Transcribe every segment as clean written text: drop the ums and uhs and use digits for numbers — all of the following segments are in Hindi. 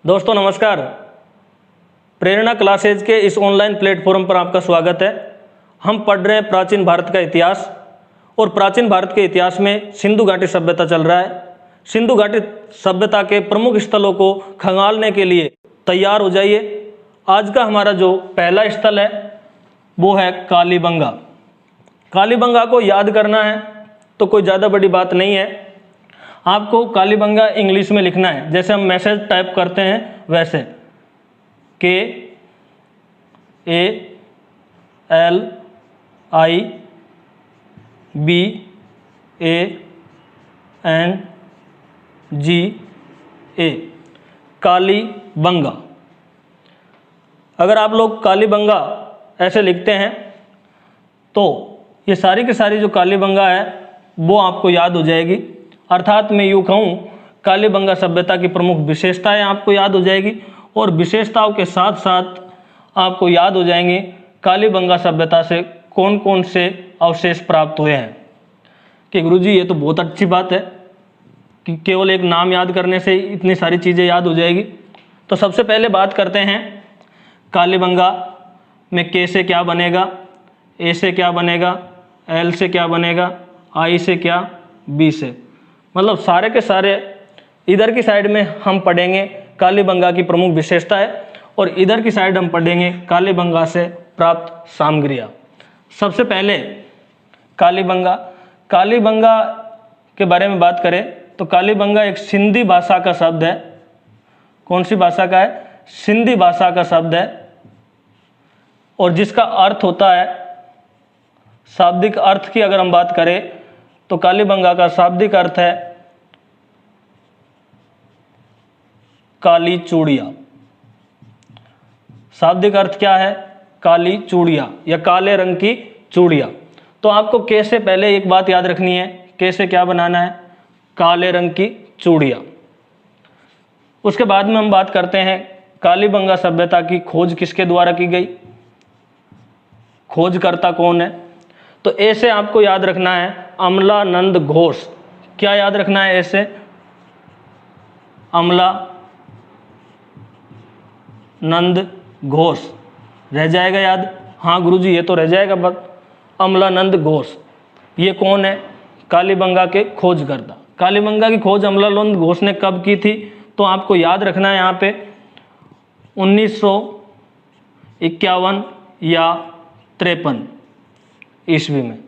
दोस्तों नमस्कार। प्रेरणा क्लासेज के इस ऑनलाइन प्लेटफॉर्म पर आपका स्वागत है। हम पढ़ रहे हैं प्राचीन भारत का इतिहास और प्राचीन भारत के इतिहास में सिंधु घाटी सभ्यता चल रहा है। सिंधु घाटी सभ्यता के प्रमुख स्थलों को खंगालने के लिए तैयार हो जाइए। आज का हमारा जो पहला स्थल है वो है कालीबंगा। कालीबंगा को याद करना है तो कोई ज़्यादा बड़ी बात नहीं है। आपको कालीबंगा इंग्लिश में लिखना है, जैसे हम मैसेज टाइप करते हैं वैसे KALIBANGA, कालीबंगा। अगर आप लोग कालीबंगा ऐसे लिखते हैं तो ये सारी की सारी जो कालीबंगा है वो आपको याद हो जाएगी। अर्थात मैं यूँ कहूँ, कालीबंगा सभ्यता की प्रमुख विशेषताएं आपको याद हो जाएगी और विशेषताओं के साथ साथ आपको याद हो जाएंगे कालीबंगा सभ्यता से कौन कौन से अवशेष प्राप्त हुए हैं। कि गुरुजी ये तो बहुत अच्छी बात है कि केवल एक नाम याद करने से इतनी सारी चीज़ें याद हो जाएगी। तो सबसे पहले बात करते हैं कालीबंगा में के से क्या बनेगा, ए से क्या बनेगा, एल से क्या बनेगा, आई से क्या, बी से। मतलब सारे के सारे इधर की साइड में हम पढ़ेंगे कालीबंगा की प्रमुख विशेषता है और इधर की साइड हम पढ़ेंगे कालीबंगा से प्राप्त सामग्रियाँ। सबसे पहले कालीबंगा के बारे में बात करें तो कालीबंगा एक सिंधी भाषा का शब्द है। कौन सी भाषा का है? सिंधी भाषा का शब्द है और जिसका अर्थ होता है, शाब्दिक अर्थ की अगर हम बात करें तो कालीबंगा का शाब्दिक अर्थ है काली चूड़िया। शाब्दिक अर्थ क्या है? काली चूड़िया या काले रंग की चूड़िया। तो आपको के से पहले एक बात याद रखनी है, के से क्या बनाना है? काले रंग की चूड़िया। उसके बाद में हम बात करते हैं कालीबंगा सभ्यता की खोज किसके द्वारा की गई, खोजकर्ता कौन है? तो ए से आपको याद रखना है अमलानंद घोष। क्या याद रखना है ए से? अमलानंद घोष। रह जाएगा याद? हाँ गुरुजी ये तो रह जाएगा। बस अमलानंद घोष ये कौन है? कालीबंगा के खोजकर्ता। कालीबंगा की खोज अमलानंद घोष ने कब की थी? तो आपको याद रखना है यहाँ पे 1951 या 53 ईस्वी में।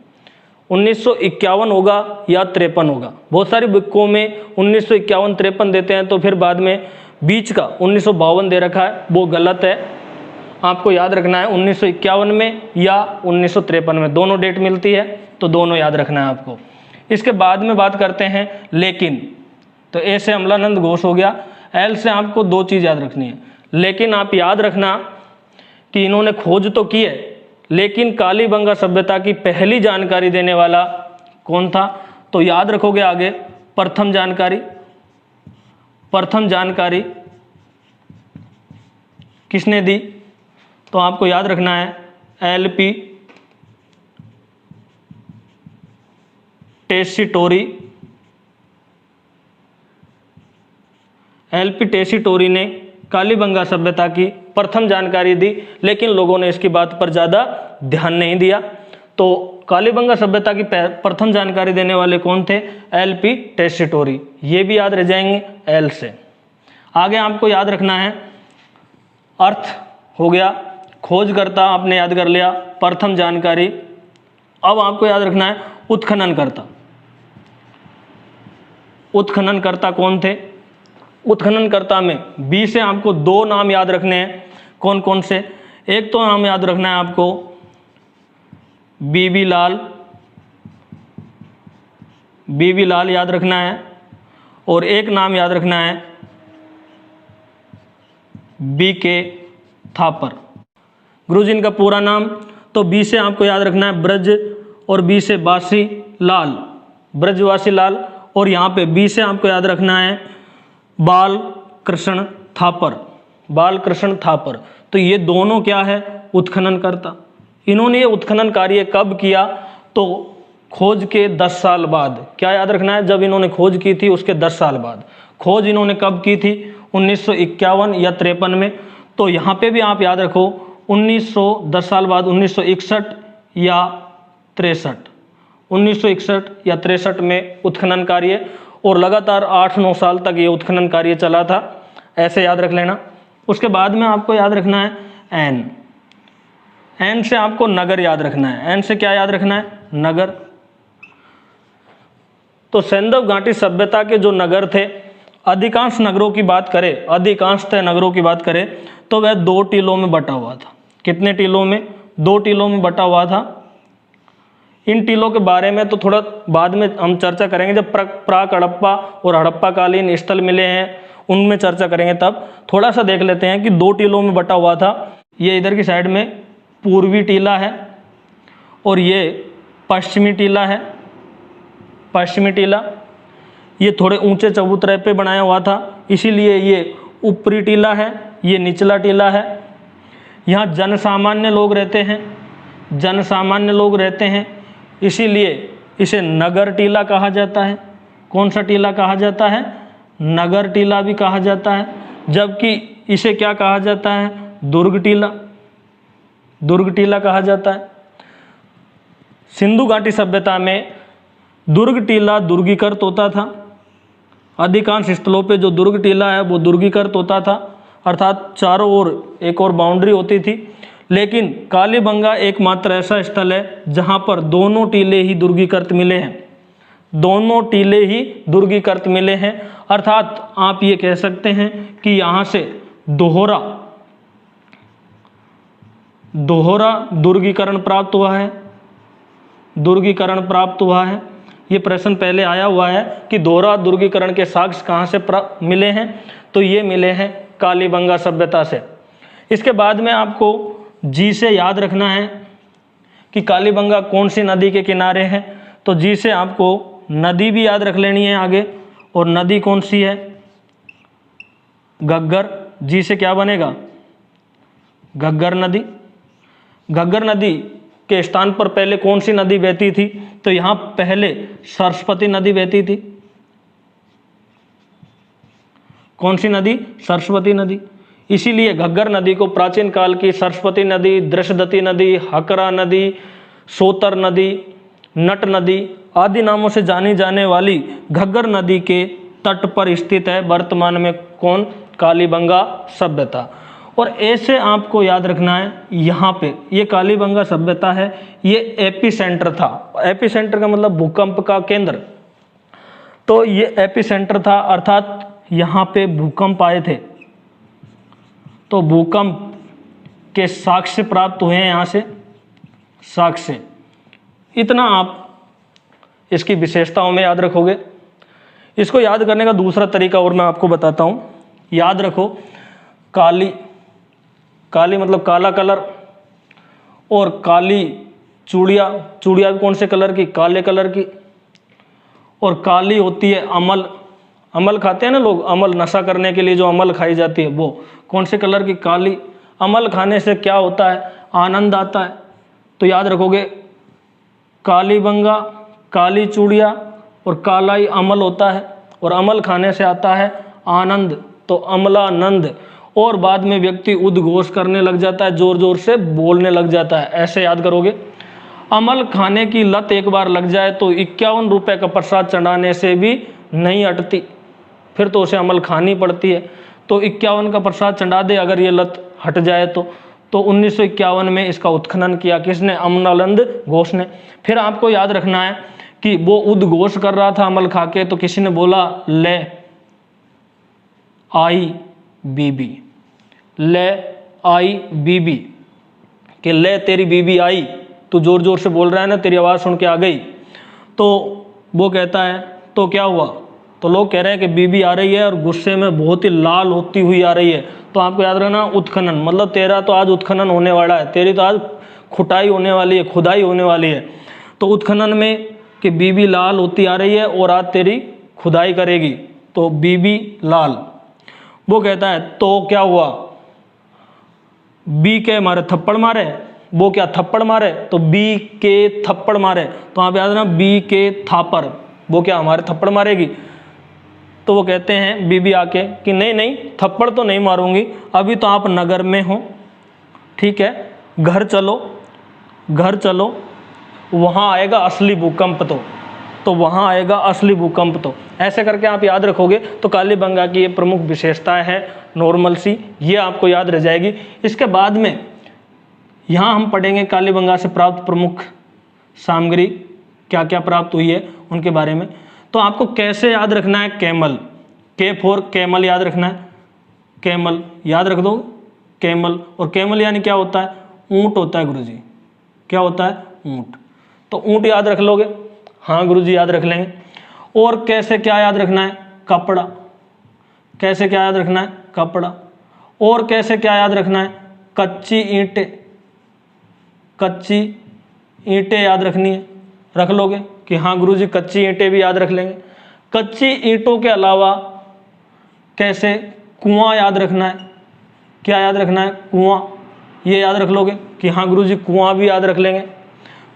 1951 होगा या 53 होगा। बहुत सारी बुकों में 1951-53 देते हैं, तो फिर बाद में बीच का 1952 दे रखा है, वो गलत है। आपको याद रखना है 1951 में या 1953 में, दोनों डेट मिलती है तो दोनों याद रखना है आपको। इसके बाद में बात करते हैं लेकिन। तो ए से अमलानंद घोष हो गया। एल से आपको दो चीज़ याद रखनी है। लेकिन आप याद रखना कि इन्होंने खोज तो की है, लेकिन कालीबंगा सभ्यता की पहली जानकारी देने वाला कौन था? तो याद रखोगे आगे प्रथम जानकारी किसने दी? तो आपको याद रखना है LP टेसीटोरी ने कालीबंगा सभ्यता की प्रथम जानकारी दी, लेकिन लोगों ने इसकी बात पर ज़्यादा ध्यान नहीं दिया। तो कालीबंगा सभ्यता की प्रथम जानकारी देने वाले कौन थे? LP टेसीटोरी। ये भी याद रह जाएंगे एल से। आगे आपको याद रखना है अर्थ हो गया, खोजकर्ता आपने याद कर लिया, प्रथम जानकारी। अब आपको याद रखना है उत्खननकर्ता। उत्खननकर्ता कौन थे? उत्खननकर्ता में बी से आपको दो नाम याद रखने हैं। कौन कौन से? एक तो नाम याद रखना है आपको बीबी लाल याद रखना है, और एक नाम याद रखना है BK थापर। गुरुजी इनका पूरा नाम, तो बी से आपको याद रखना है ब्रज और बी से ब्रजवासी लाल, और यहाँ पे बी से आपको याद रखना है बालकृष्ण थापर। तो ये दोनों क्या है? उत्खननकर्ता। इन्होंने ये उत्खनन कार्य कब किया? तो खोज के 10 साल बाद। क्या याद रखना है? जब इन्होंने खोज की थी उसके 10 साल बाद। खोज इन्होंने कब की थी? 1951 या 53 में। तो यहाँ पे भी आप याद रखो 10 साल बाद 1961 या 63, 1961 या 63 में उत्खनन कार्य, और लगातार 8-9 साल तक ये उत्खनन कार्य चला था, ऐसे याद रख लेना। उसके बाद में आपको याद रखना है एन, एन से आपको नगर याद रखना है। एन से क्या याद रखना है? नगर। तो सैंधव घाटी सभ्यता के जो नगर थे, अधिकांश नगरों की बात करें, अधिकांशतः नगरों की बात करें तो वह 2 टीलों में बटा हुआ था। कितने टीलों में? 2 टीलों में बटा हुआ था। इन टीलों के बारे में तो थोड़ा बाद में हम चर्चा करेंगे, जब प्राक हड़प्पा और हड़प्पा कालीन स्थल मिले हैं उनमें चर्चा करेंगे। तब थोड़ा सा देख लेते हैं कि 2 टीलों में बटा हुआ था। ये इधर की साइड में पूर्वी टीला है और ये पश्चिमी टीला है। पश्चिमी टीला ये थोड़े ऊंचे चबूतरे पे बनाया हुआ था, इसीलिए ये ऊपरी टीला है, ये निचला टीला है। यहाँ जनसामान्य लोग रहते हैं, जनसामान्य लोग रहते हैं, इसीलिए इसे नगर टीला कहा जाता है। कौन सा टीला कहा जाता है? नगर टीला भी कहा जाता है। जबकि इसे क्या कहा जाता है? दुर्ग टीला, दुर्ग टीला कहा जाता है। सिंधु घाटी सभ्यता में दुर्ग टीला दुर्गीकृत होता था। अधिकांश स्थलों पे जो दुर्ग टीला है वो दुर्गीकृत होता था, अर्थात चारों ओर एक और बाउंड्री होती थी। लेकिन कालीबंगा एकमात्र ऐसा स्थल है जहां पर दोनों टीले ही दुर्गीकृत मिले हैं, दोनों टीले ही दुर्गीकृत मिले हैं। अर्थात आप ये कह सकते हैं कि यहाँ से दोहरा दुर्गीकरण प्राप्त हुआ है, दुर्गीकरण प्राप्त हुआ है। ये प्रश्न पहले आया हुआ है कि दोहरा दुर्गीकरण के साक्ष्य कहाँ से मिले हैं, तो ये मिले हैं कालीबंगा सभ्यता से। इसके बाद में आपको जी से याद रखना है कि कालीबंगा कौन सी नदी के किनारे है। तो जी से आपको नदी भी याद रख लेनी है आगे, और नदी कौन सी है? घग्गर। जी से क्या बनेगा? घग्गर नदी। घग्गर नदी के स्थान पर पहले कौन सी नदी बहती थी? तो यहाँ पहले सरस्वती नदी बहती थी। कौन सी नदी? सरस्वती नदी। इसीलिए घग्गर नदी को प्राचीन काल की सरस्वती नदी, दृशदती नदी, हकरा नदी, सोतर नदी, नट नदी आदि नामों से जानी जाने वाली घग्गर नदी के तट पर स्थित है वर्तमान में कौन? कालीबंगा सभ्यता। और ऐसे आपको याद रखना है, यहाँ पे ये कालीबंगा सभ्यता है, ये एपी सेंटर था। एपी सेंटर का मतलब भूकंप का केंद्र। तो ये एपी सेंटर था, अर्थात यहाँ पे भूकंप आए थे, तो भूकंप के साक्ष्य प्राप्त हुए हैं यहाँ से, साक्ष्य। इतना आप इसकी विशेषताओं में याद रखोगे। इसको याद करने का दूसरा तरीका और मैं आपको बताता हूँ। याद रखो, काली, काली मतलब काला कलर, और काली चूड़िया, चूड़िया भी कौन से कलर की? काले कलर की। और काली होती है अमल, अमल खाते हैं ना लोग, अमल नशा करने के लिए जो अमल खाई जाती है वो कौन से कलर की? काली। अमल खाने से क्या होता है? आनंद आता है। तो याद रखोगे कालीबंगा, काली चूड़िया और कालाई अमल होता है, और अमल खाने से आता है आनंद, तो अमलानंद। और बाद में व्यक्ति उद्घोष करने लग जाता है, जोर जोर से बोलने लग जाता है, ऐसे याद करोगे। अमल खाने की लत एक बार लग जाए तो 51 रुपये का प्रसाद चढ़ाने से भी नहीं हटती, फिर तो उसे अमल खानी पड़ती है। तो 51 का प्रसाद चढ़ा दे अगर ये लत हट जाए तो 1951 में इसका उत्खनन किया किसने? अमलानंद घोष ने। फिर आपको याद रखना है कि वो उद्घोष कर रहा था अमल खा के, तो किसी ने बोला ले आई बीबी, ले आई बीबी, कि ले तेरी बीबी आई, तू जोर जोर से बोल रहा है ना, तेरी आवाज़ सुन के आ गई। तो वो कहता है तो क्या हुआ? तो लोग कह रहे हैं कि बीबी आ रही है और गुस्से में बहुत ही लाल होती हुई आ रही है। तो आपको याद रखना उत्खनन, मतलब तेरा तो आज उत्खनन होने वाला है, तेरी तो आज खुटाई होने वाली है, खुदाई होने वाली है। तो उत्खनन में कि बीबी लाल होती आ रही है और आज तेरी खुदाई करेगी, तो बीबी लाल। वो कहता है तो क्या हुआ? बी के मारे थप्पड़ मारे, वो क्या थप्पड़ मारे? तो बी के थप्पड़ मारे। तो आप याद रखना बी के थापर, वो क्या हमारे थप्पड़ मारेगी? तो तो वो कहते हैं बीबी आके कि नहीं नहीं, थप्पड़ तो नहीं मारूंगी, अभी तो आप नगर में हो, ठीक है, घर चलो, घर चलो, वहाँ आएगा असली भूकंप, तो वहाँ आएगा असली भूकंप। तो ऐसे करके आप याद रखोगे तो कालीबंगा की ये प्रमुख विशेषताएं है, नॉर्मल सी, ये आपको याद रह जाएगी। इसके बाद में यहाँ हम पढ़ेंगे कालीबंगा से प्राप्त प्रमुख सामग्री क्या क्या प्राप्त हुई है उनके बारे में। तो आपको कैसे याद रखना है, कैमल, के फॉर कैमल याद रखना है, कैमल याद रख दो, कैमल। और कैमल यानी क्या होता है, ऊंट होता है गुरुजी, क्या होता है, ऊंट। तो ऊंट याद रख लोगे, हाँ गुरुजी याद रख लेंगे। और कैसे क्या याद रखना है, कपड़ा, कैसे क्या याद रखना है, कपड़ा। और कैसे क्या याद रखना है, कच्ची ईंटें, कच्ची ईंटें याद रखनी है, रख लोगे कि हाँ गुरुजी कच्ची ईंटें भी याद रख लेंगे। कच्ची ईंटों के अलावा कैसे, कुआं याद रखना है, क्या याद रखना है, कुआं, ये याद रख लोगे कि हाँ गुरुजी कुआं भी याद रख लेंगे।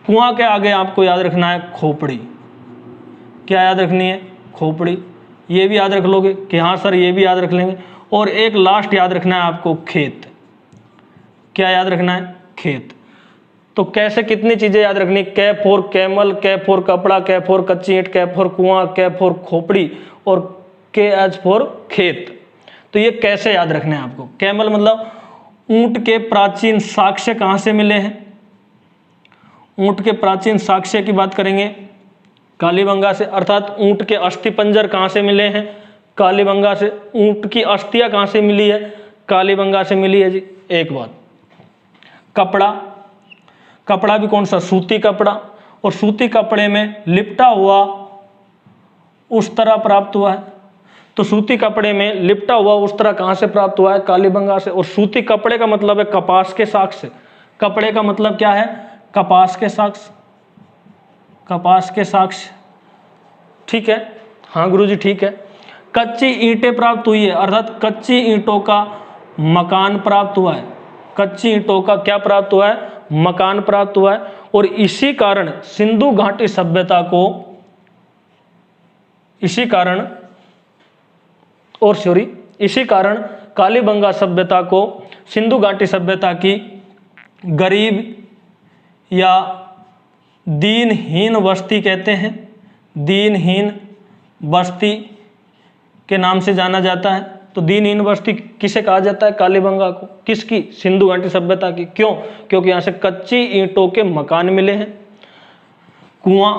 कुआं के आगे आपको याद रखना है खोपड़ी, क्या याद रखनी है, खोपड़ी, ये भी याद रख लोगे कि हाँ सर ये भी याद रख लेंगे। और एक लास्ट याद रखना है आपको, खेत, क्या याद रखना है, खेत। तो कैसे कितनी चीजें याद रखनी, कै फॉर कैमल, कै फॉर कपड़ा, कै फॉर कच्ची ईंट, कै फॉर कुआं, कै फॉर खोपड़ी, और के एज फॉर खेत। तो ये कैसे याद रखने हैं आपको। कैमल मतलब ऊंट के प्राचीन साक्ष्य कहाँ से मिले हैं, ऊंट के प्राचीन साक्ष्य की बात करेंगे कालीबंगा से, अर्थात ऊंट के अस्थिपंजर कहाँ से मिले हैं, कालीबंगा से। ऊंट की अस्थियां कहाँ से मिली है, कालीबंगा से मिली है जी। एक बात, कपड़ा, कपड़ा भी कौन सा, सूती कपड़ा, और सूती कपड़े में लिपटा हुआ उस तरह प्राप्त हुआ है। तो सूती कपड़े में लिपटा हुआ उस तरह कहाँ से प्राप्त हुआ है, कालीबंगा से। और सूती कपड़े का मतलब है कपास के साक्ष से, कपड़े का मतलब क्या है, कपास के साक्ष, कपास के साक्ष, ठीक है, हाँ गुरुजी ठीक है। कच्ची ईंटें प्राप्त हुई है, अर्थात कच्ची ईंटों का मकान प्राप्त हुआ है, कच्ची ईंटों का क्या प्राप्त हुआ है, मकान प्राप्त हुआ है। और इसी कारण सिंधु घाटी सभ्यता को, इसी कारण, और सॉरी, इसी कारण कालीबंगा सभ्यता को सिंधु घाटी सभ्यता की गरीब या दीनहीन बस्ती कहते हैं, दीनहीन बस्ती के नाम से जाना जाता है। तो दीनहीन बस्ती किसे कहा जाता है, कालीबंगा को, किसकी, सिंधु घाटी सभ्यता की। क्यों, क्योंकि यहाँ से कच्ची ईंटों के मकान मिले हैं। कुआं,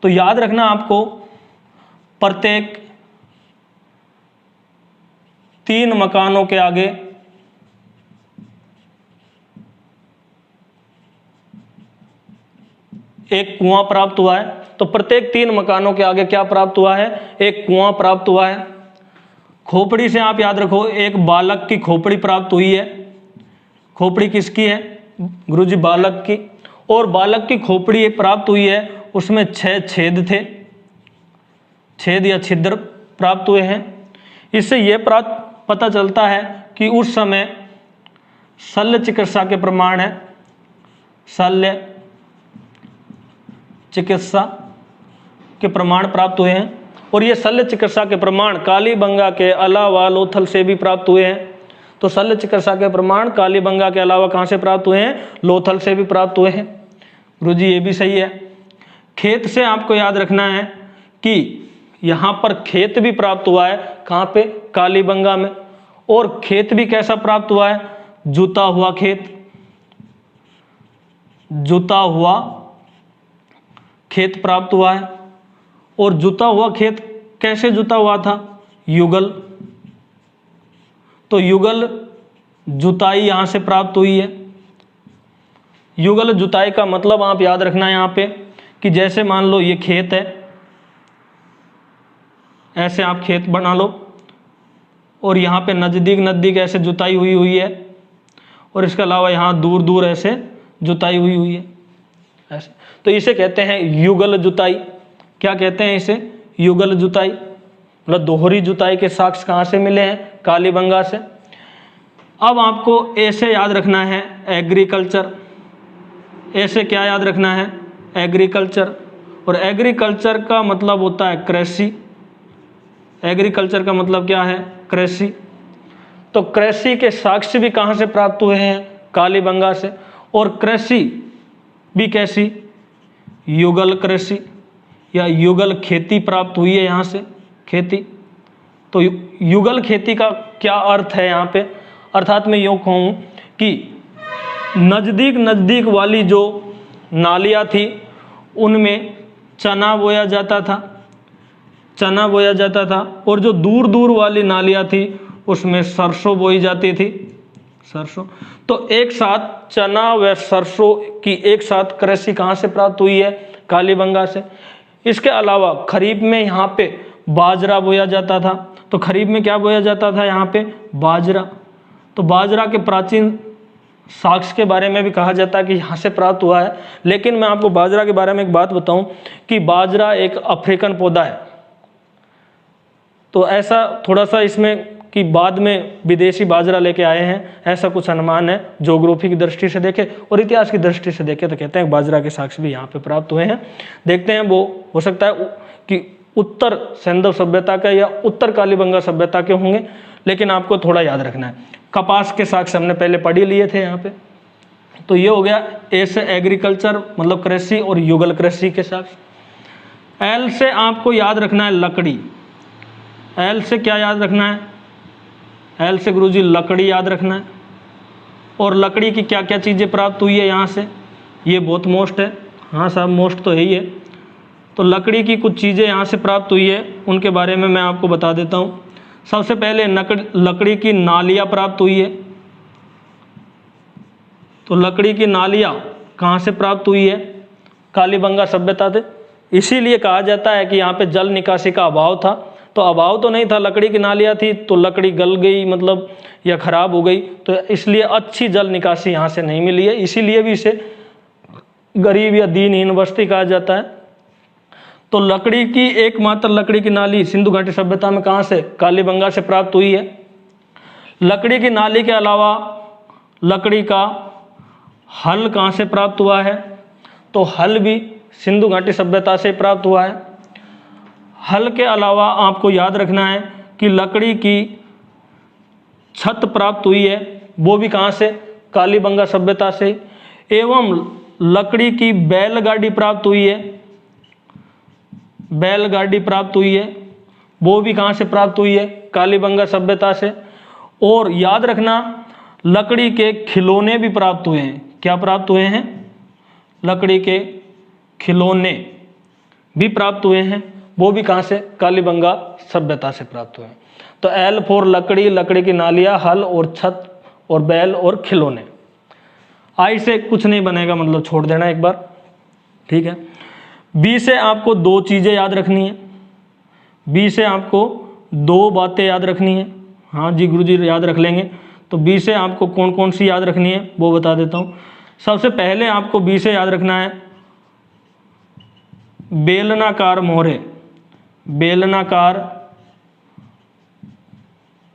तो याद रखना आपको, प्रत्येक 3 मकानों के आगे एक कुआं प्राप्त हुआ है। तो प्रत्येक 3 मकानों के आगे क्या प्राप्त हुआ है, एक कुआं प्राप्त हुआ है। खोपड़ी से आप याद रखो, एक बालक की खोपड़ी प्राप्त हुई है। खोपड़ी किसकी है गुरुजी, बालक की। और बालक की खोपड़ी प्राप्त हुई है, उसमें 6 छेद थे, छेद या छिद्र प्राप्त हुए हैं। इससे यह पता चलता है कि उस समय शल्य चिकित्सा के प्रमाण है, शल्य चिकित्सा के प्रमाण प्राप्त हुए हैं। और ये शल्य चिकित्सा के प्रमाण कालीबंगा के अलावा लोथल से भी प्राप्त हुए हैं। तो शल्य चिकित्सा के प्रमाण कालीबंगा के अलावा कहाँ से प्राप्त हुए हैं, लोथल से भी प्राप्त हुए हैं। गुरुजी ये भी सही है। खेत से आपको याद रखना है कि यहाँ पर खेत भी प्राप्त हुआ है, कहाँ पे, कालीबंगा में। और खेत भी कैसा प्राप्त हुआ है, जुता हुआ खेत, जुता हुआ खेत प्राप्त हुआ है। और जुता हुआ खेत कैसे जुता हुआ था, युगल। तो युगल जुताई यहां से प्राप्त हुई है। युगल जुताई का मतलब आप याद रखना है यहाँ पे कि जैसे मान लो ये खेत है, ऐसे आप खेत बना लो और यहाँ पे नज़दीक नज़दीक ऐसे जुताई हुई है, और इसके अलावा यहाँ दूर दूर ऐसे जुताई हुई है ऐसे। तो इसे कहते हैं युगल जुताई। क्या कहते हैं इसे, युगल जुताई। मतलब दोहरी जुताई के साक्ष्य कहाँ से मिले हैं, कालीबंगा से। अब आपको ऐसे याद रखना है एग्रीकल्चर। ऐसे क्या याद रखना है, एग्रीकल्चर। और एग्रीकल्चर का मतलब होता है कृषि, एग्रीकल्चर का मतलब क्या है? कृषि। तो कृषि के साक्ष्य भी कहाँ से प्राप्त हुए हैं? कालीबंगा से। और कृषि भी कैसी? युगल कृषि या युगल खेती प्राप्त हुई है यहाँ से, खेती। तो युगल खेती का क्या अर्थ है यहाँ पे? अर्थात मैं यूँ कहूँ कि नज़दीक नज़दीक वाली जो नालियाँ थी उनमें चना बोया जाता था, चना बोया जाता था, और जो दूर दूर वाली नालियाँ थी उसमें सरसों बोई जाती थी, सरसों। तो एक साथ चना व सरसों की एक साथ कृषि कहाँ से प्राप्त हुई है? कालीबंगा से। इसके अलावा खरीफ में यहाँ पे बाजरा बोया जाता था। तो खरीफ में क्या बोया जाता था? यहाँ पे बाजरा। तो बाजरा के प्राचीन साक्ष्य के बारे में भी कहा जाता है कि यहाँ से प्राप्त हुआ है। लेकिन मैं आपको बाजरा के बारे में एक बात बताऊं कि बाजरा एक अफ्रीकन पौधा है। तो ऐसा थोड़ा सा इसमें कि बाद में विदेशी बाजरा लेके आए हैं, ऐसा कुछ अनुमान है। ज्योग्राफी की दृष्टि से देखें और इतिहास की दृष्टि से देखें तो कहते हैं बाजरा के साक्ष्य भी यहाँ पे प्राप्त हुए हैं। देखते हैं, वो हो सकता है कि उत्तर सैंधव सभ्यता का या उत्तर कालीबंगा सभ्यता के होंगे, लेकिन आपको थोड़ा याद रखना है। कपास के साक्ष्य हमने पहले पढ़ ही लिए थे यहाँ पे। तो ये हो गया ए से एग्रीकल्चर मतलब कृषि और युगल कृषि के साक्ष्य। एल से आपको याद रखना है लकड़ी। एल से क्या याद रखना है? एल से गुरुजी लकड़ी याद रखना है। और लकड़ी की क्या क्या चीज़ें प्राप्त हुई है यहाँ से, ये बहुत मोस्ट है। हाँ साहब, मोस्ट तो है ही है। तो लकड़ी की कुछ चीज़ें यहाँ से प्राप्त हुई है, उनके बारे में मैं आपको बता देता हूँ। सबसे पहले लकड़ी की नालियाँ प्राप्त हुई है। तो लकड़ी की नालियाँ कहाँ से प्राप्त हुई है? कालीबंगा सभ्यता से। इसीलिए कहा जाता है कि यहाँ पे जल निकासी का अभाव था। तो अभाव तो नहीं था, लकड़ी की नालियाँ थी तो लकड़ी गल गई मतलब या खराब हो गई, तो इसलिए अच्छी जल निकासी यहाँ से नहीं मिली है। इसीलिए भी इसे गरीब या दीनहीन बस्ती कहा जाता है। तो लकड़ी की एकमात्र लकड़ी की नाली सिंधु घाटी सभ्यता में कहाँ से? कालीबंगा से प्राप्त हुई है। लकड़ी की नाली के अलावा लकड़ी का हल कहाँ से प्राप्त हुआ है? तो हल भी सिंधु घाटी सभ्यता से प्राप्त हुआ है। हल के अलावा आपको याद रखना है कि लकड़ी की छत प्राप्त हुई है, वो भी कहाँ से? कालीबंगा सभ्यता से। एवं लकड़ी की बैलगाड़ी प्राप्त हुई है, बैलगाड़ी प्राप्त हुई है, वो भी कहाँ से प्राप्त हुई है? कालीबंगा सभ्यता से। और याद रखना लकड़ी के खिलौने भी प्राप्त हुए हैं। क्या प्राप्त हुए हैं? लकड़ी के खिलौने भी प्राप्त हुए हैं, वो भी कहाँ से? कालीबंगा सभ्यता से प्राप्त हुए हैं। तो एल फॉर लकड़ी, लकड़ी की नालियाँ, हल और छत और बैल और खिलौने। आई से कुछ नहीं बनेगा, मतलब छोड़ देना एक बार, ठीक है। बी से आपको दो चीज़ें याद रखनी है। बी से आपको दो बातें याद रखनी है। हाँ जी गुरुजी याद रख लेंगे। तो बी से आपको कौन कौन सी याद रखनी है वो बता देता हूँ। सबसे पहले आपको बी से याद रखना है बेलनाकार मोहरे। बेलनाकार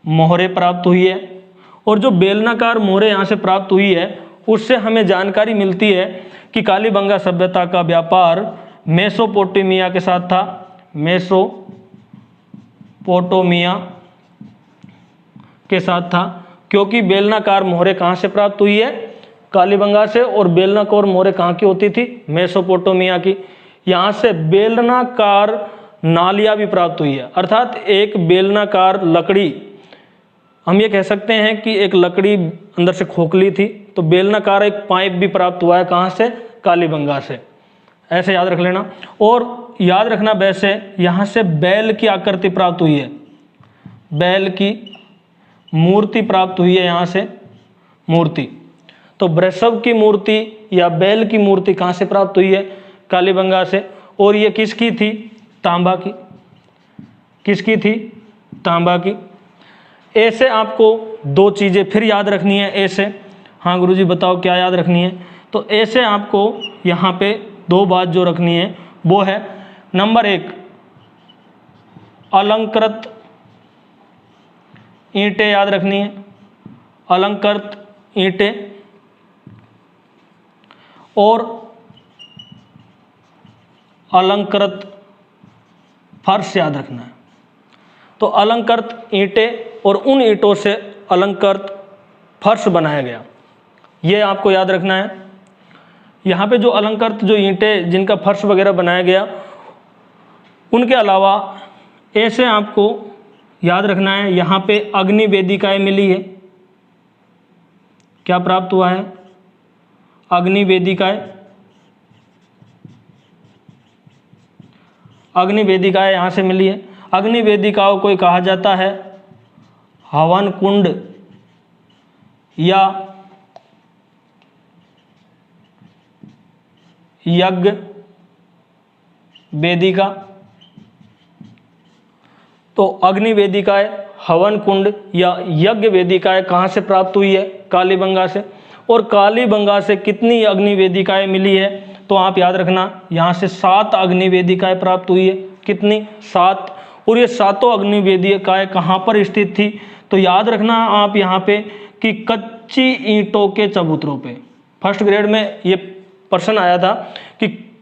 मोहरे प्राप्त हुई है। और जो बेलनाकार मोहरे यहाँ से प्राप्त हुई है उससे हमें जानकारी मिलती है कि कालीबंगा सभ्यता का व्यापार मेसोपोटामिया के साथ था। मेसोपोटामिया के साथ था, क्योंकि बेलनाकार मोहरे कहाँ से प्राप्त हुई है? कालीबंगा से। और बेलनाकार मोहरे कहाँ की होती थी? मेसोपोटामिया की। यहाँ से बेलनाकार नालियाँ भी प्राप्त हुई है, अर्थात एक बेलनाकार लकड़ी, हम ये कह सकते हैं कि एक लकड़ी अंदर से खोखली थी, तो बेलनाकार एक पाइप भी प्राप्त हुआ है। कहाँ से? कालीबंगा से। ऐसे याद रख लेना। और याद रखना वैसे यहाँ से बैल की आकृति प्राप्त हुई है, बैल की मूर्ति प्राप्त हुई है यहाँ से, मूर्ति। तो वृषभ की मूर्ति या बैल की मूर्ति कहाँ से प्राप्त हुई है? कालीबंगा से। और ये किसकी थी? तांबा की। किसकी थी? तांबा की। ए से आपको दो चीज़ें फिर याद रखनी है। ए से, हाँ गुरुजी बताओ क्या याद रखनी है? तो ए से आपको यहाँ पे दो बात जो रखनी है वो है, नंबर एक, अलंकृत ईंटें याद रखनी है। अलंकृत ईंटें। और अलंकृत फर्श याद रखना है। तो अलंकृत ईंटें और उन ईंटों से अलंकृत फर्श बनाया गया। ये आपको याद रखना है। यहाँ पे जो अलंकृत जो ईंटें जिनका फर्श वगैरह बनाया गया, उनके अलावा ऐसे आपको याद रखना है, यहाँ पे अग्नि वेदिकाएं मिली है। क्या प्राप्त हुआ है? अग्नि वेदिकाएं। अग्नि वेदिकाएं यहाँ से मिली है। अग्नि वेदिकाओं को कहा जाता है हवन कुंड या यज्ञ वेदिका। तो अग्नि वेदिकाएं, हवन कुंड या यज्ञ वेदिकाएं कहाँ से प्राप्त हुई है? कालीबंगा से। और कालीबंगा से कितनी अग्नि वेदिकाएं मिली है? तो आप याद रखना, यहाँ से 7 अग्नि वेदिकाएं प्राप्त हुई है। कितनी? 7। और ये 7 अग्नि वेदिकाएं कहाँ पर स्थित थी? तो याद रखना आप यहाँ पे कि कच्ची ईंटों के चबूतरों पे। फर्स्ट ग्रेड में ये प्रश्न आया था कि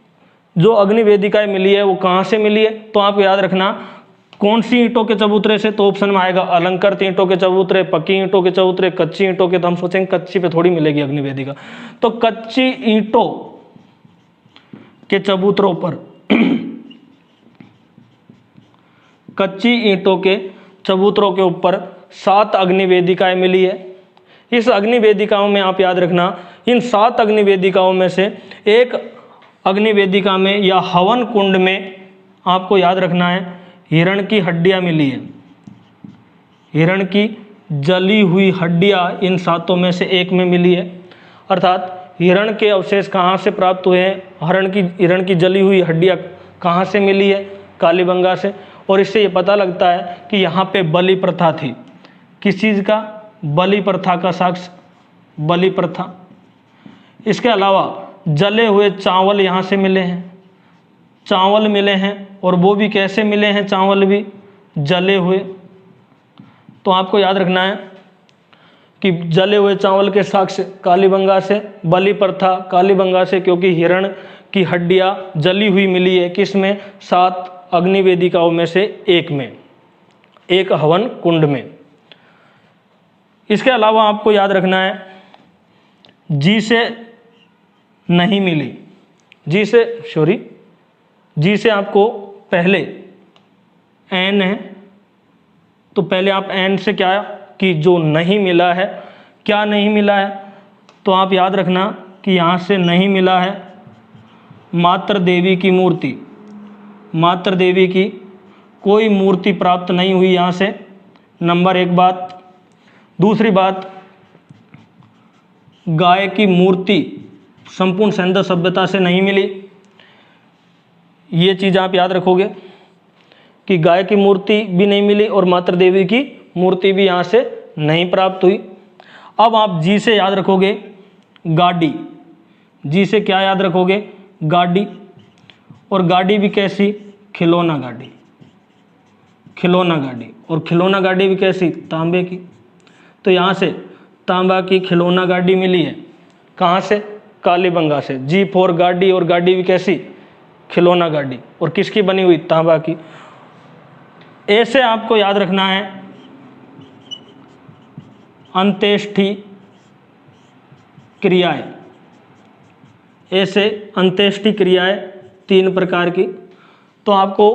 जो अग्नि वेदिकाएं मिली है वो कहाँ से मिली है। तो आप याद रखना कौन सी ईंटों के चबूतरे से? तो ऑप्शन में आएगा अलंकृत ईंटों के चबूतरे, पक्की ईंटों के चबूतरे, कच्ची ईंटों के। तो हम सोचेंगे कच्ची पे थोड़ी मिलेगी अग्नि वेदिका। तो कच्ची ईंटों के चबूतरों पर कच्ची ईंटों के चबूतरों के ऊपर 7 अग्नि वेदिकाएं मिली है। इस अग्नि वेदिकाओं में आप याद रखना, इन 7 अग्नि वेदिकाओं में से एक अग्नि वेदिका में या हवन कुंड में आपको याद रखना है हिरण की हड्डियां मिली है। हिरण की जली हुई हड्डियां इन 7 में से एक में मिली है। अर्थात हिरण के अवशेष कहाँ से प्राप्त हुए हैं? हिरण की जली हुई हड्डियां कहाँ से मिली है? कालीबंगा से। और इससे ये पता लगता है कि यहाँ पे बलि प्रथा थी। किस चीज़ का? बलि प्रथा का साक्ष्य, बलि प्रथा। इसके अलावा जले हुए चावल यहाँ से मिले हैं। चावल मिले हैं, और वो भी कैसे मिले हैं? चावल भी जले हुए। तो आपको याद रखना है कि जले हुए चावल के साक्ष्य कालीबंगा से, बलि प्रथा कालीबंगा से, क्योंकि हिरण की हड्डियां जली हुई मिली है। किस में? 7 अग्नि वेदिकाओं में से एक में, एक हवन कुंड में। इसके अलावा आपको याद रखना है जी से नहीं मिली। जी से आपको पहले एन है, तो पहले आप एन से क्या कि जो नहीं मिला है, क्या नहीं मिला है? तो आप याद रखना कि यहाँ से नहीं मिला है मात्र देवी की मूर्ति। मात्र देवी की कोई मूर्ति प्राप्त नहीं हुई यहाँ से, नंबर 1 बात। दूसरी बात, गाय की मूर्ति संपूर्ण सिंधु सभ्यता से नहीं मिली। ये चीज़ आप याद रखोगे कि गाय की मूर्ति भी नहीं मिली और मात्र देवी की मूर्ति भी यहाँ से नहीं प्राप्त हुई। अब आप जी से याद रखोगे गाड़ी। जी से क्या याद रखोगे? गाड़ी। और गाड़ी भी कैसी? खिलौना गाड़ी। खिलौना गाड़ी। और खिलौना गाड़ी भी कैसी? तांबे की। तो यहाँ से तांबा की खिलौना गाड़ी मिली है। कहाँ से? कालीबंगा से। जी फॉर गाड़ी, और गाड़ी भी कैसी? खिलौना गाड़ी। और किसकी बनी हुई? तांबा की। ऐसे आपको याद रखना है अंत्येष्टि क्रियाएं। ऐसे अंत्येष्टि क्रियाएं 3 प्रकार की। तो आपको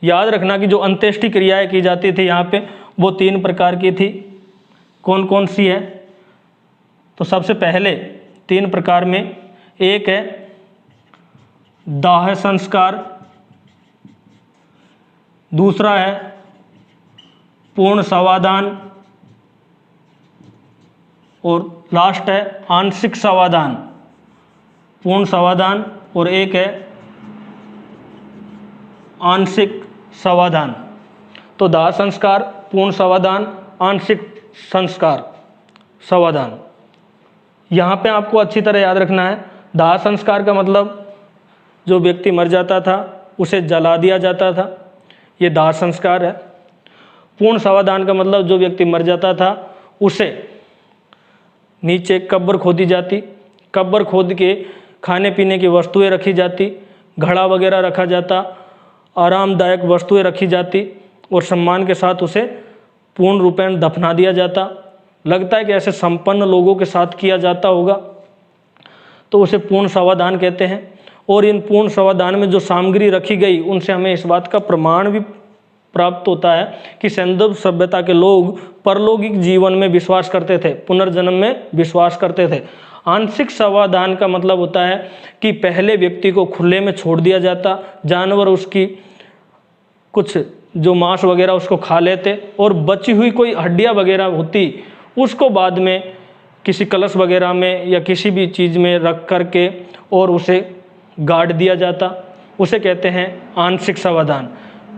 याद रखना कि जो अंत्येष्टि क्रियाएं की जाती थी यहाँ पे, वो 3 प्रकार की थी। कौन कौन सी है? तो सबसे पहले 3 प्रकार में एक है दाह संस्कार, दूसरा है पूर्ण समाधान, और लास्ट है आंशिक समाधान। पूर्ण समाधान और एक है आंशिक समाधान। तो दाह संस्कार, पूर्ण समाधान, आंशिक संस्कार समाधान। यहाँ पे आपको अच्छी तरह याद रखना है, दाह संस्कार का मतलब जो व्यक्ति मर जाता था उसे जला दिया जाता था, ये दाह संस्कार है। पूर्ण समाधान का मतलब जो व्यक्ति मर जाता था उसे नीचे कब्र खोदी जाती, कब्र खोद के खाने पीने की वस्तुएं रखी जाती, घड़ा वगैरह रखा जाता, आरामदायक वस्तुएं रखी जाती, और सम्मान के साथ उसे पूर्ण रूपेण दफना दिया जाता। लगता है कि ऐसे संपन्न लोगों के साथ किया जाता होगा, तो उसे पूर्ण शवदान कहते हैं। और इन पूर्ण शवदान में जो सामग्री रखी गई उनसे हमें इस बात का प्रमाण भी प्राप्त होता है कि सिंधु सभ्यता के लोग परलौकिक जीवन में विश्वास करते थे, पुनर्जन्म में विश्वास करते थे। आंशिक शवदान का मतलब होता है कि पहले व्यक्ति को खुले में छोड़ दिया जाता, जानवर उसकी कुछ जो मांस वगैरह उसको खा लेते और बची हुई कोई हड्डियां वगैरह होती उसको बाद में किसी कलश वगैरह में या किसी भी चीज़ में रख करके और उसे गाड़ दिया जाता। उसे कहते हैं आंशिक शवदान।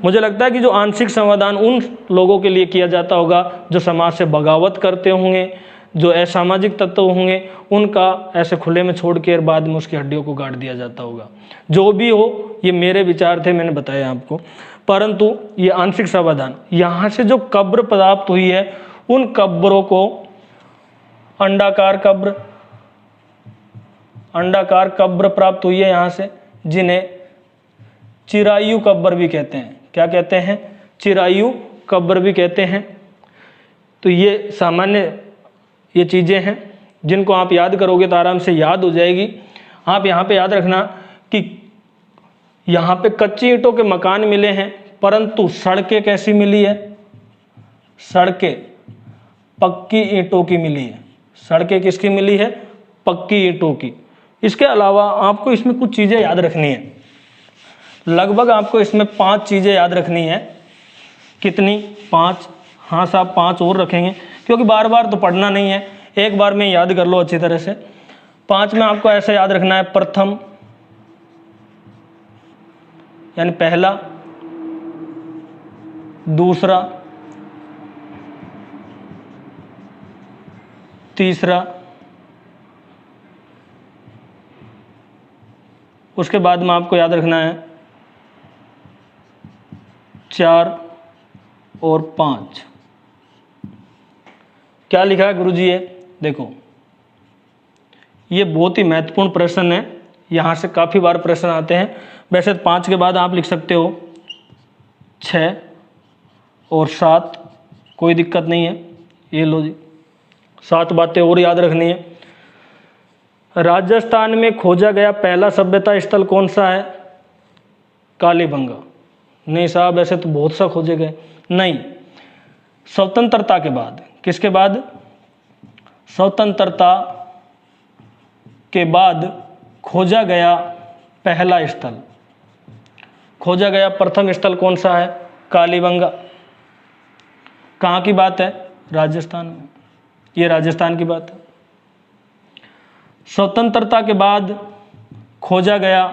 मुझे लगता है कि जो आंशिक शवदान उन लोगों के लिए किया जाता होगा जो समाज से बगावत करते होंगे, जो असामाजिक तत्व होंगे, उनका ऐसे खुले में छोड़ के बाद में उसकी हड्डियों को गाड़ दिया जाता होगा। जो भी हो, ये मेरे विचार थे, मैंने बताया आपको। परंतु ये आंशिक शवदान, यहाँ से जो कब्र प्राप्त हुई है उन कब्रों को अंडाकार कब्र प्राप्त हुई है यहाँ से, जिन्हें चिरायु कब्र भी कहते हैं। क्या कहते हैं? चिरायु कब्र भी कहते हैं। तो ये सामान्य ये चीज़ें हैं जिनको आप याद करोगे तो आराम से याद हो जाएगी। आप यहाँ पे याद रखना कि यहाँ पे कच्ची ईंटों के मकान मिले हैं, परंतु सड़कें कैसी मिली है? सड़कें पक्की ईंटों की मिली है। सड़कें किसकी मिली है? पक्की ईंटों की। इसके अलावा आपको इसमें कुछ चीज़ें याद रखनी है। लगभग आपको इसमें 5 चीज़ें याद रखनी है। कितनी? 5। हाँ साहब, 5 और रखेंगे क्योंकि बार बार तो पढ़ना नहीं है, एक बार में याद कर लो अच्छी तरह से। 5 में आपको ऐसे याद रखना है। प्रथम यानी पहला, दूसरा, तीसरा, उसके बाद में आपको याद रखना है 4 और 5। क्या लिखा है गुरुजी? ये देखो, ये बहुत ही महत्वपूर्ण प्रश्न है, यहाँ से काफ़ी बार प्रश्न आते हैं। वैसे 5 के बाद आप लिख सकते हो 6 और 7, कोई दिक्कत नहीं है। ये लो जी, 7 बातें और याद रखनी है। राजस्थान में खोजा गया पहला सभ्यता स्थल कौन सा है? कालीबंगा। नहीं साहब, ऐसे तो बहुत सा खोजे गए। नहीं, स्वतंत्रता के बाद। किसके बाद? स्वतंत्रता के बाद खोजा गया पहला स्थल, खोजा गया प्रथम स्थल कौन सा है? कालीबंगा। कहाँ की बात है? राजस्थान में। ये राजस्थान की बात है। स्वतंत्रता के बाद खोजा गया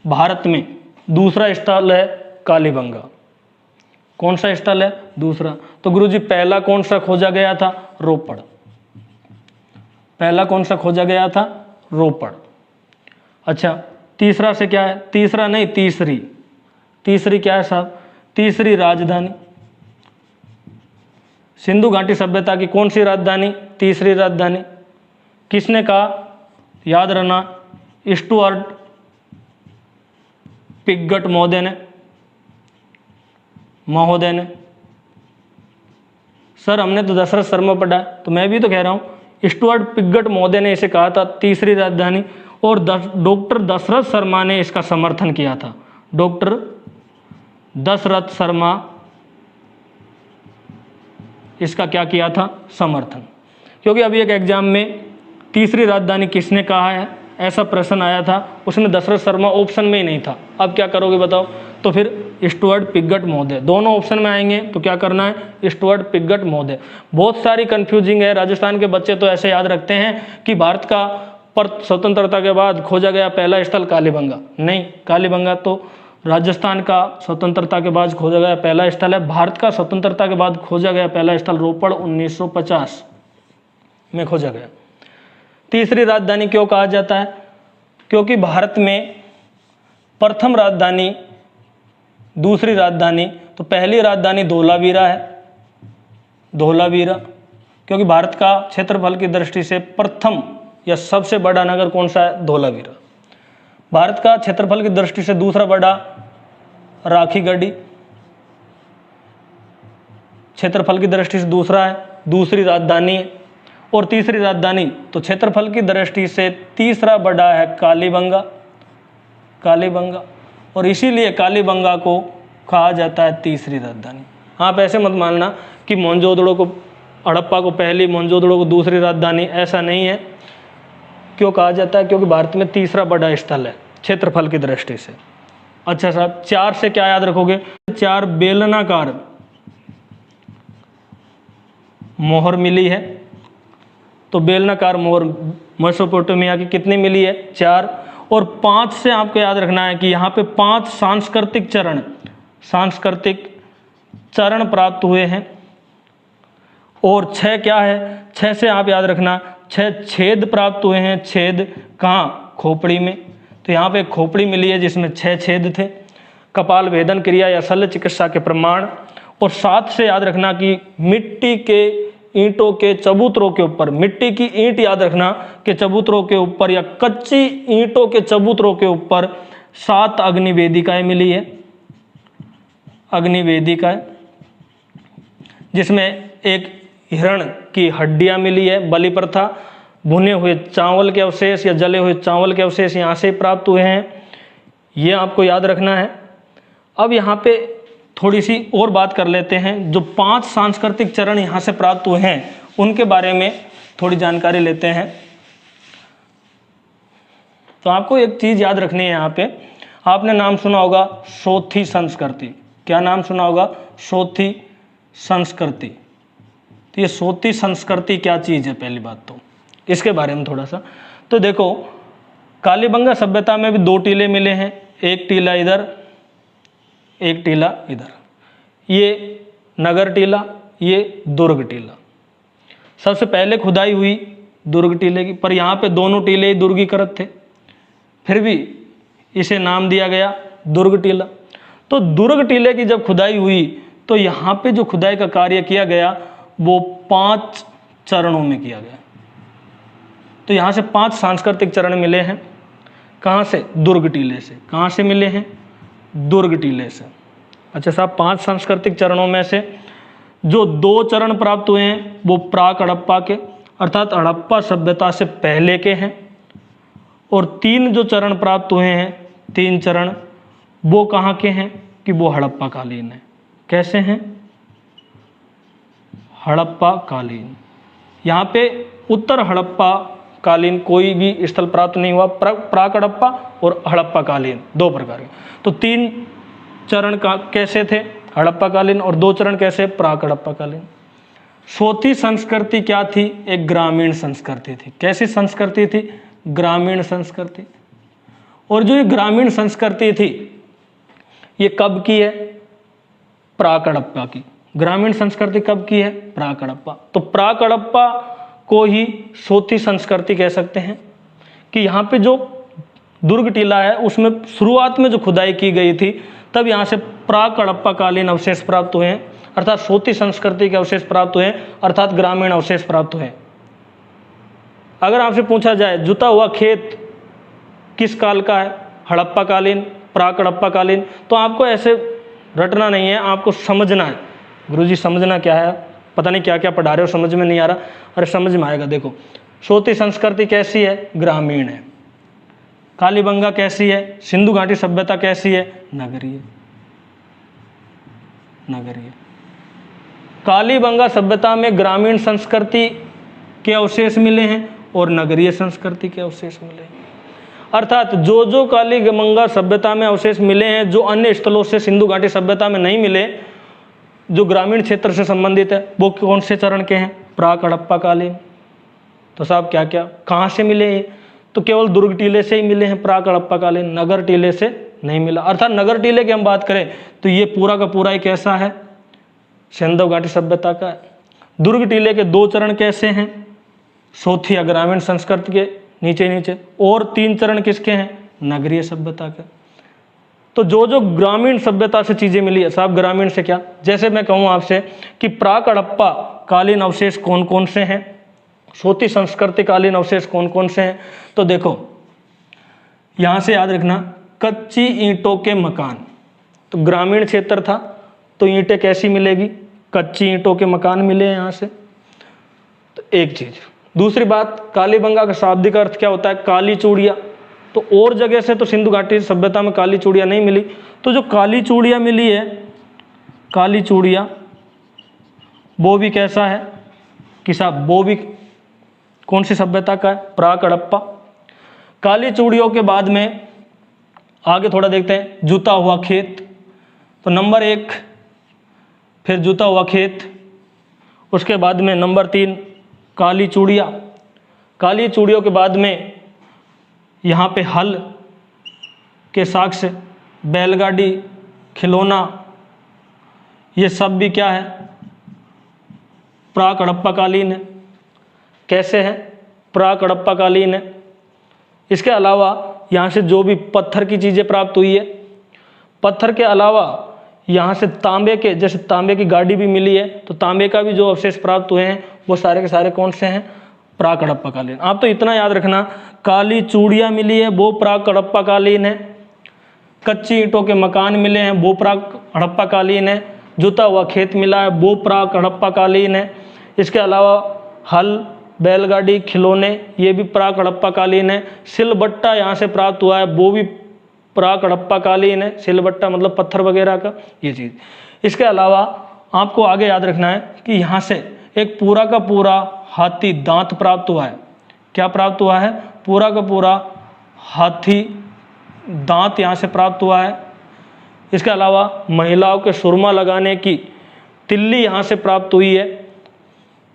भारत में दूसरा स्थल है कालीबंगा। कौन सा स्थल है? दूसरा। तो गुरुजी पहला कौन सा खोजा गया था? रोपड़। पहला कौन सा खोजा गया था? रोपड़। अच्छा, तीसरा से क्या है? तीसरा नहीं, तीसरी। तीसरी क्या है साहब? तीसरी राजधानी। सिंधु घाटी सभ्यता की कौन सी राजधानी? तीसरी राजधानी। किसने कहा? याद रखना, स्टुअर्ट पिगट महोदय ने। सर हमने तो दशरथ शर्मा पढ़ा, तो मैं भी तो कह रहा हूँ स्टुअर्ट पिगट महोदय ने इसे कहा था तीसरी राजधानी, और डॉक्टर दशरथ शर्मा ने इसका समर्थन किया था। डॉक्टर दशरथ शर्मा इसका क्या किया था? समर्थन। क्योंकि अभी एक एग्जाम में तीसरी राजधानी किसने कहा है ऐसा प्रश्न आया था, उसमें दशरथ शर्मा ऑप्शन में ही नहीं था। अब क्या करोगे बताओ? तो फिर स्टुअर्ट पिगट महोदय, दोनों ऑप्शन में आएंगे तो क्या करना है? स्टुअर्ट पिगट महोदय। बहुत सारी कंफ्यूजिंग है। राजस्थान के बच्चे तो ऐसे याद रखते हैं कि भारत का स्वतंत्रता के बाद खोजा गया पहला स्थल कालीबंगा। नहीं, कालीबंगा तो राजस्थान का स्वतंत्रता के बाद खोजा गया पहला स्थल है। भारत का स्वतंत्रता के बाद खोजा गया पहला स्थल रोपड़ 1950 में खोजा गया। तीसरी राजधानी क्यों कहा जाता है? क्योंकि भारत में प्रथम राजधानी, दूसरी राजधानी, तो पहली राजधानी धोलावीरा है। धोलावीरा, क्योंकि भारत का क्षेत्रफल की दृष्टि से प्रथम या सबसे बड़ा नगर कौन सा है? धोलावीरा। भारत का क्षेत्रफल की दृष्टि से दूसरा बड़ा राखीगढ़ी, क्षेत्रफल की दृष्टि से दूसरा है, दूसरी राजधानी है, और तीसरी राजधानी तो क्षेत्रफल की दृष्टि से तीसरा बड़ा है कालीबंगा, कालीबंगा, और इसीलिए कालीबंगा को कहा जाता है तीसरी राजधानी। आप ऐसे मत मानना कि मोहनजोदड़ो को, हड़प्पा को पहली, मोहनजोदड़ो को दूसरी राजधानी, ऐसा नहीं है। क्यों कहा जाता है? क्योंकि भारत में तीसरा बड़ा स्थल है क्षेत्रफल की दृष्टि से। अच्छा साहब, 4 से क्या याद रखोगे? 4 बेलनाकार मोहर मिली है, तो बेलनाकार मोहर मेसोपोटामिया की कितनी मिली है? 4। और 5 से आपको याद रखना है कि यहाँ पे 5 सांस्कृतिक चरण प्राप्त हुए हैं। और 6 क्या है? 6 से आप याद रखना 6 छेद प्राप्त हुए हैं। छेद कहाँ? खोपड़ी में। तो यहाँ पे खोपड़ी मिली है जिसमें 6 छेद थे। कपाल भेदन क्रिया या शल्य चिकित्सा के प्रमाण। और 7 से याद रखना कि मिट्टी के ईंटों के चबूतरों के ऊपर, मिट्टी की ईंट याद रखना कि चबूतरों के ऊपर या कच्ची ईंटों के चबूतरों के ऊपर 7 अग्निवेदिकाएं मिली है, अग्निवेदिकाएं, जिसमें एक हिरण की हड्डियां मिली है, बलि प्रथा, भुने हुए चावल के अवशेष या जले हुए चावल के अवशेष यहाँ से प्राप्त हुए हैं। ये आपको याद रखना है। अब यहाँ पे थोड़ी सी और बात कर लेते हैं। जो 5 सांस्कृतिक चरण यहाँ से प्राप्त हुए हैं उनके बारे में थोड़ी जानकारी लेते हैं। तो आपको एक चीज़ याद रखनी है यहाँ पे, आपने नाम सुना होगा सोथी संस्कृति। क्या नाम सुना होगा? सोथी संस्कृति। तो ये सोथी संस्कृति क्या चीज़ है? पहली बात तो इसके बारे में थोड़ा सा तो देखो, कालीबंगा सभ्यता में भी 2 टीले मिले हैं, एक टीला इधर, एक टीला इधर। ये नगर टीला, ये दुर्ग टीला। सबसे पहले खुदाई हुई दुर्ग टीले की, पर यहाँ पे दोनों टीले दुर्गीकृत थे, फिर भी इसे नाम दिया गया दुर्ग टीला। तो दुर्ग टीले की जब खुदाई हुई तो यहाँ पे जो खुदाई का कार्य किया गया वो 5 चरणों में किया गया। तो यहाँ से 5 सांस्कृतिक चरण मिले हैं। कहाँ से? दुर्ग टीले से। कहाँ से मिले हैं? दुर्ग टीले से। अच्छा साहब, 5 सांस्कृतिक चरणों में से जो 2 चरण प्राप्त हुए हैं वो प्राक हड़प्पा के, अर्थात हड़प्पा सभ्यता से पहले के हैं। और 3 जो चरण प्राप्त हुए हैं, 3 चरण, वो कहाँ के हैं? कि वो हड़प्पा कालीन है। कैसे हैं? हड़प्पा कालीन। यहाँ पे उत्तर हड़प्पा कालीन कोई भी स्थल प्राप्त नहीं हुआ। प्राक हड़प्पा और हड़प्पा कालीन 2 प्रकार के। तो 3 चरण का कैसे थे? हड़प्पा कालीन। और 2 चरण कैसे? प्राक हड़प्पा कालीन। सोथी संस्कृति क्या थी? एक ग्रामीण संस्कृति थी। कैसी संस्कृति थी? ग्रामीण संस्कृति। और जो ये ग्रामीण संस्कृति थी ये कब की है? प्राक हड़प्पा की। ग्रामीण संस्कृति कब की है? प्राक हड़प्पा। तो प्राक हड़प्पा को ही सोथी संस्कृति कह सकते हैं। कि यहाँ पे जो दुर्ग टीला है उसमें शुरुआत में जो खुदाई की गई थी तब यहाँ से प्राक हड़प्पा कालीन अवशेष प्राप्त हुए हैं, अर्थात सोथी संस्कृति के अवशेष प्राप्त हुए हैं, अर्थात ग्रामीण अवशेष प्राप्त हुए हैं। अगर आपसे पूछा जाए जुता हुआ खेत किस काल का है? हड़प्पा कालीन, प्राक हड़प्पा कालीन। तो आपको ऐसे रटना नहीं है, आपको समझना है। गुरुजी समझना क्या है? पता नहीं क्या क्या पढ़ा रहे हो, समझ में नहीं आ रहा। अरे समझ में आएगा। देखो, सोथी संस्कृति कैसी है? ग्रामीण है। कालीबंगा कैसी है? सिंधु घाटी सभ्यता कैसी है? नगरीय। नगरीय। कालीबंगा सभ्यता में ग्रामीण संस्कृति के अवशेष मिले हैं और नगरीय संस्कृति के अवशेष मिले हैं। अर्थात जो जो कालीबंगा सभ्यता में अवशेष मिले हैं, जो अन्य स्थलों से सिंधु घाटी सभ्यता में नहीं मिले, जो ग्रामीण क्षेत्र से संबंधित है, वो कौन से चरण के हैं? प्राक हड़प्पा कालीन। तो साहब क्या क्या कहाँ से मिले हैं? तो केवल दुर्ग टीले से ही मिले हैं प्राक हड़प्पा कालीन, नगर टीले से नहीं मिला। अर्थात नगर टीले की हम बात करें तो ये पूरा का पूरा ही कैसा है? सिंधु घाटी सभ्यता का है। दुर्ग टीले के 2 चरण कैसे हैं? सोथी या ग्रामीण संस्कृति के नीचे नीचे, और 3 चरण किसके हैं? नगरीय सभ्यता के। तो जो जो ग्रामीण सभ्यता से चीजें मिली है, साहब ग्रामीण से क्या? जैसे मैं कहूँ आपसे कि प्राक हड़प्पा कालीन अवशेष कौन कौन से हैं, सोथी संस्कृति कालीन अवशेष कौन कौन से हैं, तो देखो यहां से याद रखना, कच्ची ईंटों के मकान। तो ग्रामीण क्षेत्र था तो ईंटें कैसी मिलेगी? कच्ची ईंटों के मकान मिले हैं यहाँ से। तो एक चीज। दूसरी बात, कालीबंगा का शाब्दिक अर्थ क्या होता है? काली चूड़ियाँ। तो और जगह से तो सिंधु घाटी सभ्यता में काली चूड़ियाँ नहीं मिली, तो जो काली चूड़ियाँ मिली है, काली चूड़ियाँ, वो भी कैसा है कि साहब वो भी कौन सी सभ्यता का है? प्राक हड़प्पा। काली चूड़ियों के बाद में आगे थोड़ा देखते हैं, जूता हुआ खेत। तो नंबर 1 फिर जूता हुआ खेत, उसके बाद में नंबर 3 काली चूड़ियाँ। काली चूड़ियों के बाद में यहाँ पे हल के साक्ष्य, बैलगाड़ी, खिलौना, ये सब भी क्या है? प्राक हड़प्पा कालीन है। कैसे है? प्राक हड़प्पा कालीन है। इसके अलावा यहाँ से जो भी पत्थर की चीज़ें प्राप्त हुई है, पत्थर के अलावा यहाँ से तांबे के, जैसे तांबे की गाड़ी भी मिली है, तो तांबे का भी जो अवशेष प्राप्त हुए हैं वो सारे के सारे कौन से हैं? प्राक हड़प्पा कालीन। आप तो इतना याद रखना, काली चूड़ियाँ मिली है वो प्राक हड़प्पा कालीन है, कच्ची ईंटों के मकान मिले हैं वो प्राक हड़प्पा कालीन है, जूता हुआ खेत मिला है वो प्राक हड़प्पा कालीन है। इसके अलावा हल, बैलगाड़ी, खिलौने, ये भी प्राक हड़प्पा कालीन है। सिलबट्टा यहाँ से प्राप्त हुआ है वो भी प्राक हड़प्पा कालीन है। सिलबट्टा मतलब पत्थर वगैरह का, ये चीज़। इसके अलावा आपको आगे याद रखना है कि यहाँ से एक पूरा का पूरा हाथी दांत प्राप्त हुआ है। क्या प्राप्त हुआ है? पूरा का पूरा हाथी दांत यहाँ से प्राप्त हुआ है। इसके अलावा महिलाओं के सुरमा लगाने की तिल्ली यहाँ से प्राप्त हुई है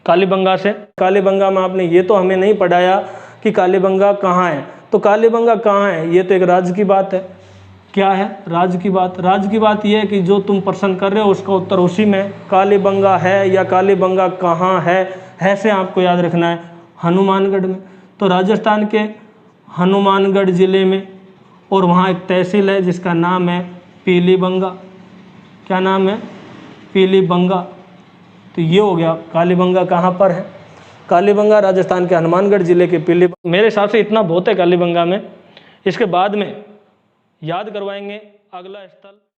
कालीबंगा से। कालीबंगा में आपने ये तो हमें नहीं पढ़ाया कि कालीबंगा कहाँ है, तो कालीबंगा कहाँ है ये तो एक राज्य की बात है। क्या है? राज्य की बात। राज्य की बात ये है कि जो तुम प्रश्न कर रहे हो उसका उत्तर उसी में कालीबंगा है या कालीबंगा कहाँ है से आपको याद रखना है। हनुमानगढ़ में। तो राजस्थान के हनुमानगढ़ ज़िले में, और वहाँ एक तहसील है जिसका नाम है पीलीबंगा। क्या नाम है? पीलीबंगा। तो ये हो गया कालीबंगा कहाँ पर है। कालीबंगा राजस्थान के हनुमानगढ़ ज़िले के पीलीबंगा। मेरे हिसाब से इतना बहुत है कालीबंगा में। इसके बाद में याद करवाएंगे अगला स्थल।